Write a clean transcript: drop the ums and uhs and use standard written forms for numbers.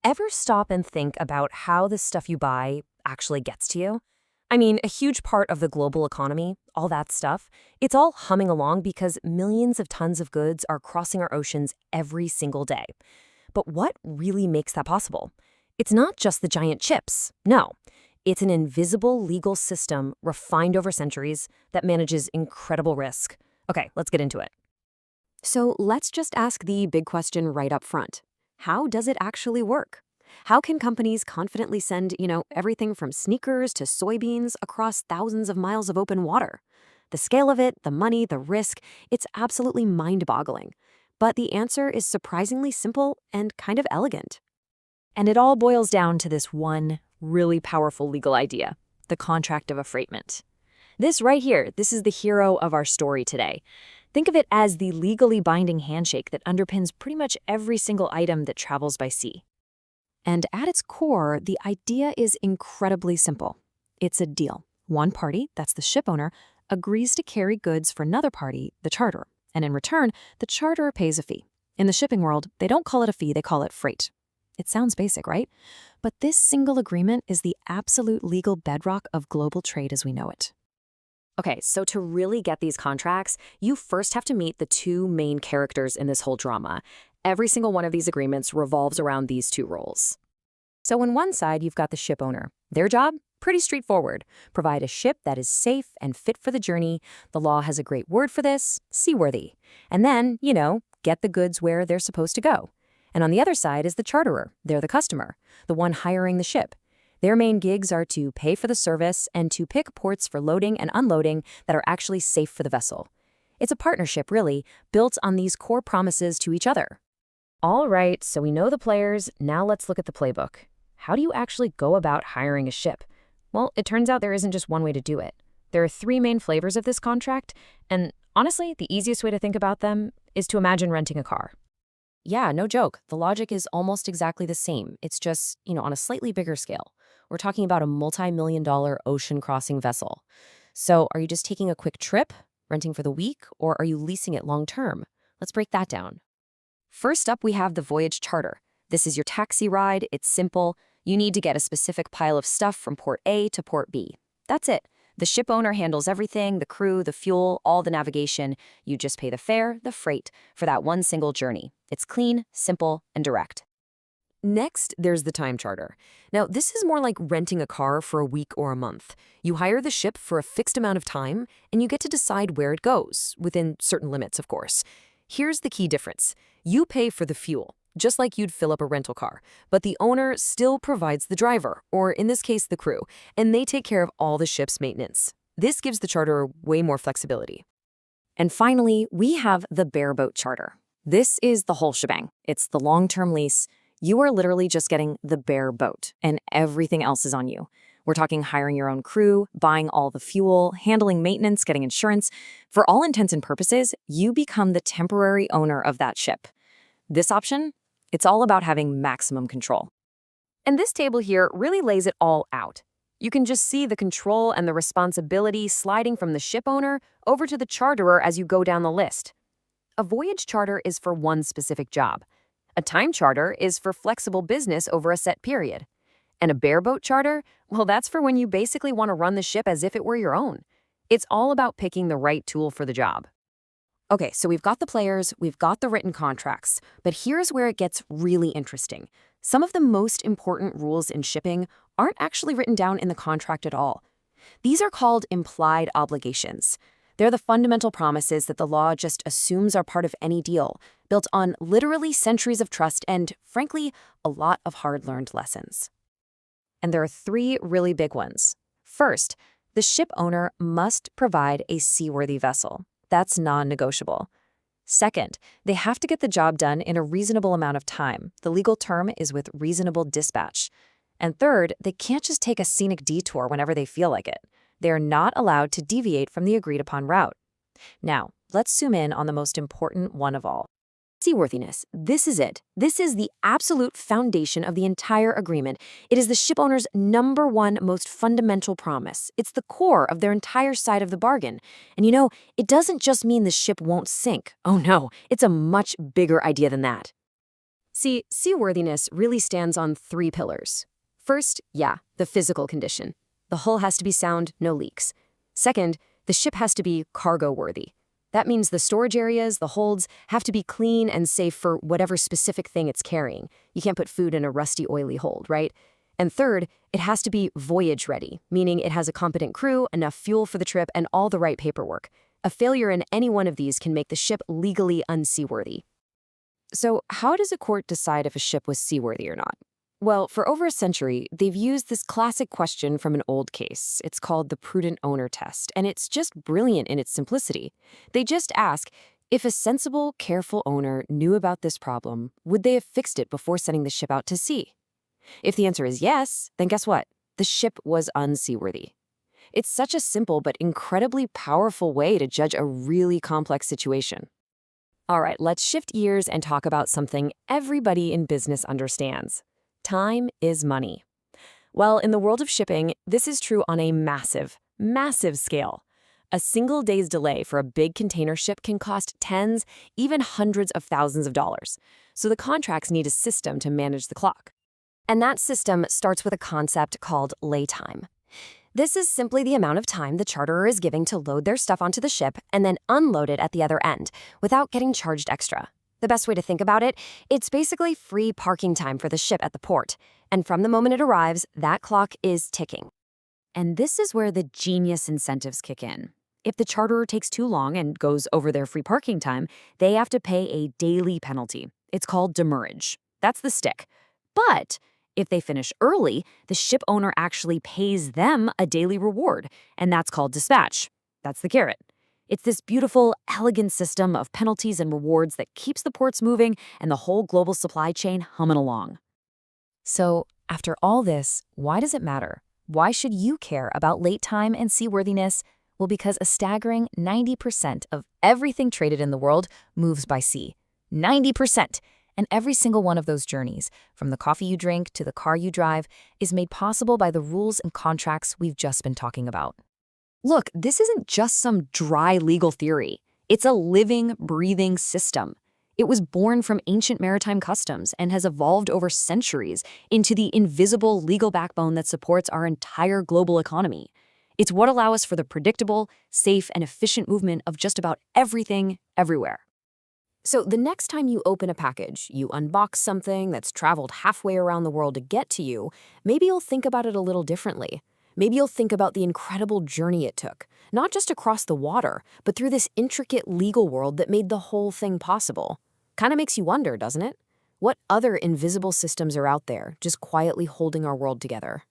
Ever stop and think about how the stuff you buy actually gets to you? I mean, a huge part of the global economy, all that stuff, it's all humming along because millions of tons of goods are crossing our oceans every single day. But what really makes that possible? It's not just the giant chips. No. It's an invisible legal system refined over centuries that manages incredible risk. Okay, let's get into it. So let's just ask the big question right up front. How does it actually work? How can companies confidently send, everything from sneakers to soybeans across thousands of miles of open water? The scale of it, the money, the risk, it's absolutely mind-boggling. But the answer is surprisingly simple and kind of elegant. And it all boils down to this one really powerful legal idea, the contract of affreightment. This right here, this is the hero of our story today. Think of it as the legally binding handshake that underpins pretty much every single item that travels by sea. And at its core, the idea is incredibly simple. It's a deal. One party, that's the ship owner, agrees to carry goods for another party, the charterer. And in return, the charterer pays a fee. In the shipping world, they don't call it a fee, they call it freight. It sounds basic, right? But this single agreement is the absolute legal bedrock of global trade as we know it. Okay, so to really get these contracts, you first have to meet the two main characters in this whole drama. Every single one of these agreements revolves around these two roles. So on one side, you've got the ship owner. Their job? Pretty straightforward. Provide a ship that is safe and fit for the journey. The law has a great word for this, seaworthy. And then, get the goods where they're supposed to go. And on the other side is the charterer. They're the customer, the one hiring the ship. Their main gigs are to pay for the service and to pick ports for loading and unloading that are actually safe for the vessel. It's a partnership, really, built on these core promises to each other. All right, so we know the players, now let's look at the playbook. How do you actually go about hiring a ship? Well, it turns out there isn't just one way to do it. There are three main flavors of this contract, and honestly, the easiest way to think about them is to imagine renting a car. Yeah, no joke. The logic is almost exactly the same. It's just, on a slightly bigger scale. We're talking about a multi-million-dollar ocean crossing vessel. So are you just taking a quick trip, renting for the week, or are you leasing it long-term? Let's break that down. First up, we have the voyage charter. This is your taxi ride. It's simple. You need to get a specific pile of stuff from port A to port B. That's it. The ship owner handles everything, the crew, the fuel, all the navigation. You just pay the fare, the freight, for that one single journey. It's clean, simple, and direct. Next, there's the time charter. Now, this is more like renting a car for a week or a month. You hire the ship for a fixed amount of time, and you get to decide where it goes, within certain limits, of course. Here's the key difference. You pay for the fuel, just like you'd fill up a rental car, but the owner still provides the driver, or in this case, the crew, and they take care of all the ship's maintenance. This gives the charterer way more flexibility. And finally, we have the bareboat charter. This is the whole shebang. It's the long-term lease. You are literally just getting the bare boat, and everything else is on you. We're talking hiring your own crew, buying all the fuel, handling maintenance, getting insurance. For all intents and purposes, you become the temporary owner of that ship. This option? It's all about having maximum control. And this table here really lays it all out. You can just see the control and the responsibility sliding from the ship owner over to the charterer as you go down the list. A voyage charter is for one specific job. A time charter is for flexible business over a set period. And a bareboat charter, well, that's for when you basically want to run the ship as if it were your own. It's all about picking the right tool for the job. Okay, so we've got the players, we've got the written contracts, but here's where it gets really interesting. Some of the most important rules in shipping aren't actually written down in the contract at all. These are called implied obligations. They're the fundamental promises that the law just assumes are part of any deal, built on literally centuries of trust and, frankly, a lot of hard-learned lessons. And there are three really big ones. First, the ship owner must provide a seaworthy vessel. That's non-negotiable. Second, they have to get the job done in a reasonable amount of time. The legal term is with reasonable dispatch. And third, they can't just take a scenic detour whenever they feel like it. They are not allowed to deviate from the agreed-upon route. Now, let's zoom in on the most important one of all. Seaworthiness. This is it. This is the absolute foundation of the entire agreement. It is the shipowner's number one most fundamental promise. It's the core of their entire side of the bargain. And it doesn't just mean the ship won't sink. Oh no, it's a much bigger idea than that. See, seaworthiness really stands on three pillars. First, the physical condition. The hull has to be sound, no leaks. Second, the ship has to be cargo-worthy. That means the storage areas, the holds, have to be clean and safe for whatever specific thing it's carrying. You can't put food in a rusty, oily hold, right? And third, it has to be voyage-ready, meaning it has a competent crew, enough fuel for the trip, and all the right paperwork. A failure in any one of these can make the ship legally unseaworthy. So how does a court decide if a ship was seaworthy or not? Well, for over a century, they've used this classic question from an old case. It's called the prudent owner test, and it's just brilliant in its simplicity. They just ask, if a sensible, careful owner knew about this problem, would they have fixed it before sending the ship out to sea? If the answer is yes, then guess what? The ship was unseaworthy. It's such a simple but incredibly powerful way to judge a really complex situation. All right, let's shift gears and talk about something everybody in business understands. Time is money. Well, in the world of shipping, this is true on a massive, massive scale. A single day's delay for a big container ship can cost tens, even hundreds of thousands of dollars. So the contracts need a system to manage the clock. And that system starts with a concept called lay time. This is simply the amount of time the charterer is giving to load their stuff onto the ship and then unload it at the other end without getting charged extra. The best way to think about it, it's basically free parking time for the ship at the port. And from the moment it arrives, that clock is ticking. And this is where the genius incentives kick in. If the charterer takes too long and goes over their free parking time, they have to pay a daily penalty. It's called demurrage. That's the stick. But if they finish early, the ship owner actually pays them a daily reward, and that's called dispatch. That's the carrot. It's this beautiful, elegant system of penalties and rewards that keeps the ports moving and the whole global supply chain humming along. So, after all this, why does it matter? Why should you care about late time and seaworthiness? Well, because a staggering 90% of everything traded in the world moves by sea. 90%! And every single one of those journeys, from the coffee you drink to the car you drive, is made possible by the rules and contracts we've just been talking about. Look, this isn't just some dry legal theory. It's a living, breathing system. It was born from ancient maritime customs and has evolved over centuries into the invisible legal backbone that supports our entire global economy. It's what allows us for the predictable, safe, and efficient movement of just about everything, everywhere. So the next time you open a package, you unbox something that's traveled halfway around the world to get to you, maybe you'll think about it a little differently. Maybe you'll think about the incredible journey it took, not just across the water, but through this intricate legal world that made the whole thing possible. Kind of makes you wonder, doesn't it? What other invisible systems are out there, just quietly holding our world together?